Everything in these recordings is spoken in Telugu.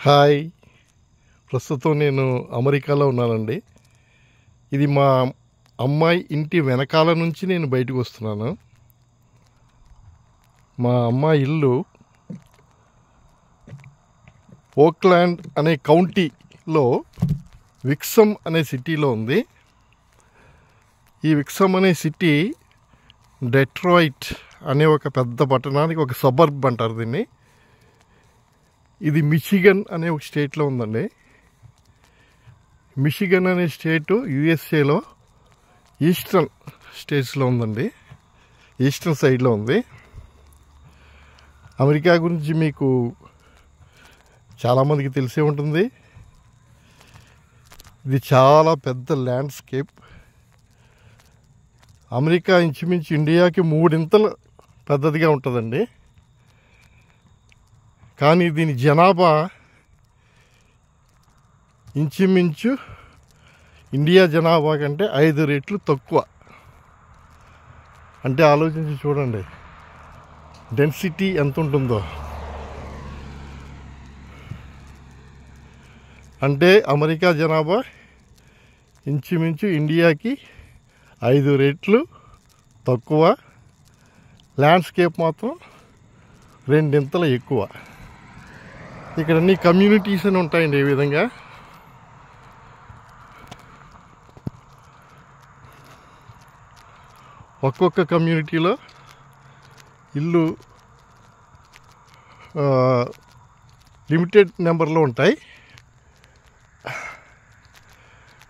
హాయ్. ప్రస్తుతం నేను అమెరికాలో ఉన్నానండి. ఇది మా అమ్మాయి ఇంటి వెనకాల నుంచి నేను బయటకు వస్తున్నాను. మా అమ్మాయి ఇల్లు ఓక్లాండ్ అనే కౌంటీలో విక్సమ్ అనే సిటీలో ఉంది. ఈ విక్సమ్ అనే సిటీ డెట్రాయిట్ అనే ఒక పెద్ద పట్టణానికి ఒక సబర్బ్ అంటారు దీన్ని. ఇది మిచిగన్ అనే ఒక స్టేట్లో ఉందండి. మిచిగన్ అనే స్టేటు యుఎస్ఏలో ఈస్టర్న్ స్టేట్స్లో ఉందండి. ఈస్టర్న్ సైడ్లో ఉంది. అమెరికా గురించి మీకు చాలామందికి తెలిసే ఉంటుంది. ఇది చాలా పెద్ద ల్యాండ్స్కేప్. అమెరికా ఇంచుమించు ఇండియాకి 3 ఇంతలు పెద్దదిగా ఉంటుందండి. కానీ దీని జనాభా ఇంచుమించు ఇండియా జనాభా కంటే 5 రెట్లు తక్కువ. అంటే ఆలోచించి చూడండి డెన్సిటీ ఎంత ఉంటుందో. అంటే అమెరికా జనాభా ఇంచుమించు ఇండియాకి 5 రెట్లు తక్కువ, ల్యాండ్స్కేప్ మాత్రం 2 ఇంతలు ఎక్కువ. ఇక్కడ అన్ని కమ్యూనిటీస్ అని ఉంటాయండి. ఈ విధంగా ఒక్కొక్క కమ్యూనిటీలో ఇల్లు లిమిటెడ్ నెంబర్లో ఉంటాయి.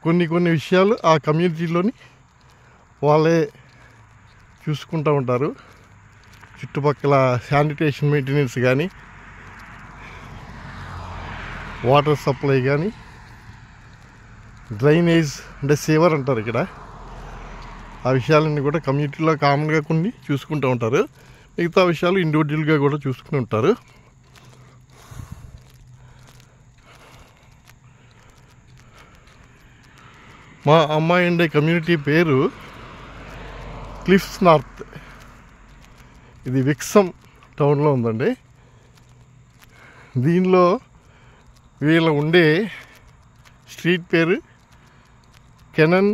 కొన్ని విషయాలు ఆ కమ్యూనిటీలోని వాళ్ళే చూసుకుంటూ ఉంటారు. చుట్టుపక్కల శానిటేషన్ మెయింటెనెన్స్ కానీ, వాటర్ సప్లై కానీ, డ్రైనేజ్ అంటే సేవర్ అంటారు ఇక్కడ. ఆ విషయాలన్నీ కూడా కమ్యూనిటీలో కామన్గా కొన్ని చూసుకుంటూ ఉంటారు. మిగతా విషయాలు ఇండివిజువల్గా కూడా చూసుకుని ఉంటారు. మా అమ్మాయి ఉండే కమ్యూనిటీ పేరు క్లిఫ్స్ నార్త్. ఇది విక్సమ్ టౌన్లో ఉందండి. దీనిలో వీళ్ళ ఉండే స్ట్రీట్ పేరు కెనన్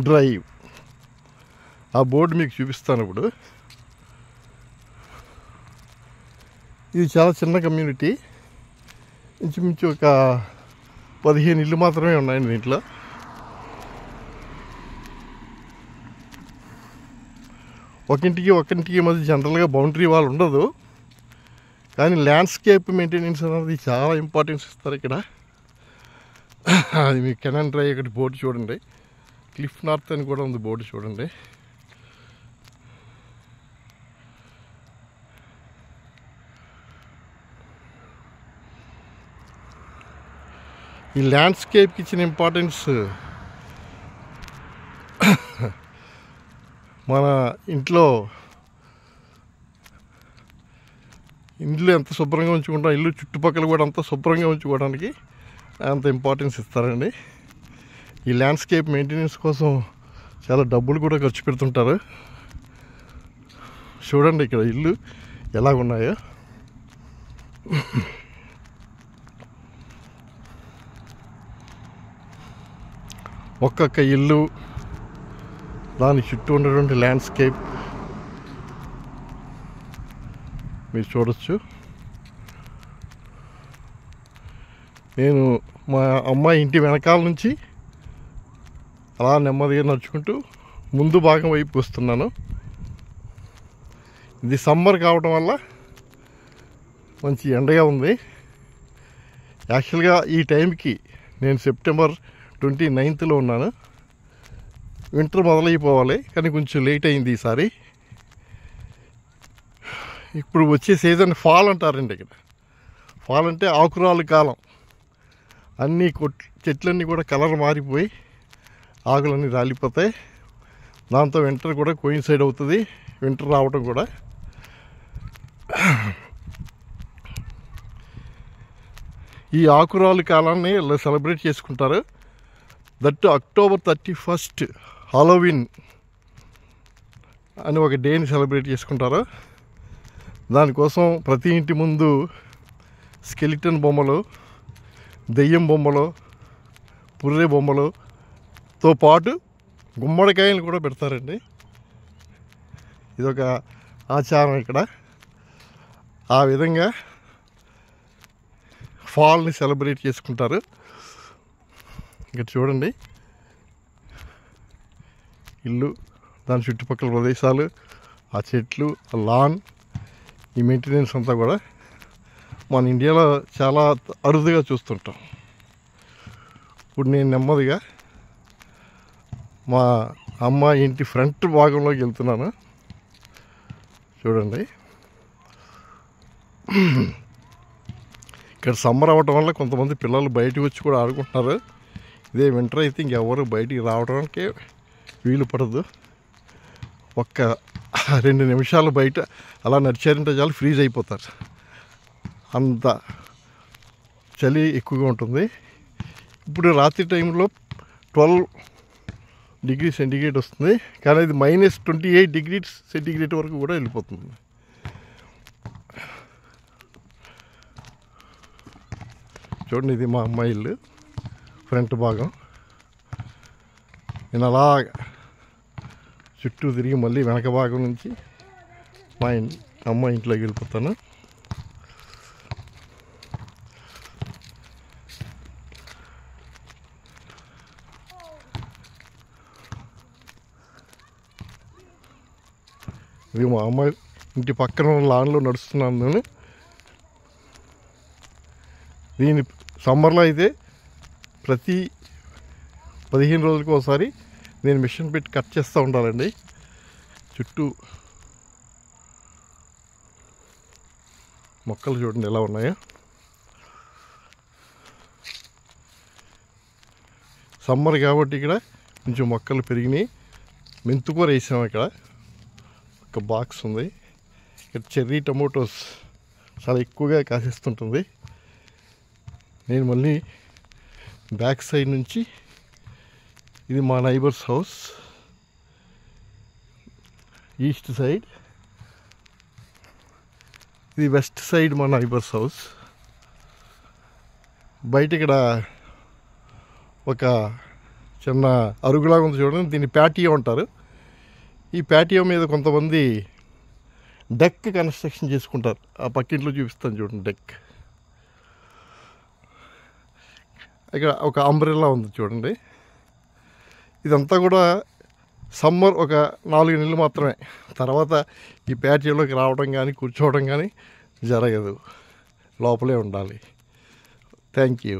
డ్రైవ్. ఆ బోర్డు మీకు చూపిస్తాను ఇప్పుడు. ఇది చాలా చిన్న కమ్యూనిటీ. ఇంచుమించు ఒక 15 ఇళ్ళు మాత్రమే ఉన్నాయండి దీంట్లో. ఒకింటికి మధ్య జనరల్గా బౌండరీ వాల్ ఉండదు. కానీ ల్యాండ్స్కేప్ మెయింటెనెన్స్ అనేది చాలా ఇంపార్టెన్స్ ఇస్తారు ఇక్కడ. అది మీ కెనన్ డ్రైవ్ ఒకటి బోర్డు చూడండి. క్లిఫ్ నార్త్ అని కూడా ఉంది బోర్డు చూడండి. ఈ ల్యాండ్స్కేప్కి ఇచ్చిన ఇంపార్టెన్స్ మన ఇల్లు ఎంత శుభ్రంగా ఉంచుకుంటాం, ఇల్లు చుట్టుపక్కల కూడా అంత శుభ్రంగా ఉంచుకోవడానికి అంత ఇంపార్టెన్స్ ఇస్తారండి. ఈ ల్యాండ్స్కేప్ మెయింటెనెన్స్ కోసం చాలా డబ్బులు కూడా ఖర్చు పెడుతుంటారు. చూడండి ఇక్కడ ఇల్లు ఎలాగున్నాయో. ఒక్కొక్క ఇల్లు, దాని చుట్టూ ఉన్నటువంటి ల్యాండ్స్కేప్ మీరు చూడొచ్చు. నేను మా అమ్మాయి ఇంటి వెనకాల నుంచి అలా నెమ్మదిగా నడుచుకుంటూ ముందు భాగం వైపు వస్తున్నాను. ఇది సమ్మర్ కావడం వల్ల మంచి ఎండగా ఉంది. యాక్చువల్గా ఈ టైంకి నేను సెప్టెంబర్ 29th ఉన్నాను. వింటర్ మొదలైపోవాలి, కానీ కొంచెం లేట్ అయింది ఈసారి. ఇప్పుడు వచ్చే సీజన్ ఫాల్ అంటారండి ఇక్కడ. ఫాల్ అంటే ఆకురాలు కాలం. అన్నీ చెట్లన్నీ కూడా కలర్ మారిపోయి ఆకులన్నీ రాలిపోతాయి. దాంతో వింటర్ కూడా కోయిన్సైడ్ అవుతుంది. వింటర్ రావడం కూడా ఈ ఆకురాలు కాలాన్ని సెలబ్రేట్ చేసుకుంటారు. దట్ అక్టోబర్ 31 హాలోవిన్ అని ఒక డేని సెలబ్రేట్ చేసుకుంటారు. దానికోసం ప్రతి ఇంటి ముందు స్కెలిటన్ బొమ్మలు, దెయ్యం బొమ్మలు, పుర్రె బొమ్మలతో పాటు గుమ్మడికాయలు కూడా పెడతారండి. ఇదొక ఆచారం ఇక్కడ. ఆ విధంగా ఫాల్ని సెలబ్రేట్ చేసుకుంటారు. ఇక్కడ చూడండి, ఇల్లు, దాని చుట్టుపక్కల ప్రదేశాలు, ఆ చెట్లు, ఆ లాన్, ఈ మెయింటెనెన్స్ అంతా కూడా మన ఇండియాలో చాలా అరుదుగా చూస్తుంటాం. ఇప్పుడు నేను నెమ్మదిగా మా అమ్మ ఇంటి ఫ్రంట్ భాగంలోకి వెళ్తున్నాను. చూడండి, ఇక్కడ సమ్మర్ అవ్వటం వల్ల కొంతమంది పిల్లలు బయటకు వచ్చి కూడా ఆడుకుంటున్నారు. ఇదే వింటర్ అయితే ఇంకెవరు బయటికి రావడానికి వీలు పడదు. ఒక్క 2 నిమిషాలు బయట అలా నడిచారంటే చాలు ఫ్రీజ్ అయిపోతారు. అంత చలి ఎక్కువగా ఉంటుంది. ఇప్పుడు రాత్రి టైంలో 12 డిగ్రీ సెంటిగ్రేడ్ వస్తుంది, కానీ ఇది -28 డిగ్రీ సెంటిగ్రేడ్ వరకు కూడా వెళ్ళిపోతుంది. చూడండి, ఇది మా అమ్మాయి ఇల్లు ఫ్రంట్ భాగం. నేను అలా చుట్టూ తిరిగి మళ్ళీ వెనక భాగం నుంచి మా అమ్మాయి ఇంట్లోకి వెళ్ళిపోతాను. ఇది మా అమ్మాయి ఇంటి పక్కన లాన్లో నడుస్తున్నాను నేను. దీని సమ్మర్లో అయితే ప్రతి 15 రోజులకు ఒకసారి నేను మిషన్ పెట్టి కట్ చేస్తూ ఉండాలండి. చుట్టూ మొక్కలు చూడండి ఎలా ఉన్నాయో. సమ్మర్ కాబట్టి ఇక్కడ కొంచెం మొక్కలు పెరిగినాయి. మెంతుకూర వేసాము. ఇక్కడ ఒక బాక్స్ ఉంది. ఇక్కడ చెర్రీ టమోటోస్ చాలా ఎక్కువగా కాసేస్తుంటుంది. నేను మళ్ళీ బ్యాక్ సైడ్ నుంచి, ఇది మా నైబర్స్ హౌస్, ఈస్ట్ సైడ్, ఇది వెస్ట్ సైడ్ మా నైబర్స్ హౌస్. బయట ఇక్కడ ఒక చిన్న అరుగులాగా ఉంది చూడండి, దీన్ని ప్యాటియో అంటారు. ఈ ప్యాటియో మీద కొంతమంది డెక్ కన్స్ట్రక్షన్ చేసుకుంటారు. ఆ పక్కింట్లో చూపిస్తాను చూడండి, డెక్. ఇక్కడ ఒక అంబ్రెల్లా ఉంది చూడండి. ఇదంతా కూడా సమ్మర్ ఒక 4 నెలలు మాత్రమే. తర్వాత ఈ ప్యాటియోలోకి రావడం కానీ కూర్చోవడం కానీ జరగదు, లోపలే ఉండాలి. Thank you.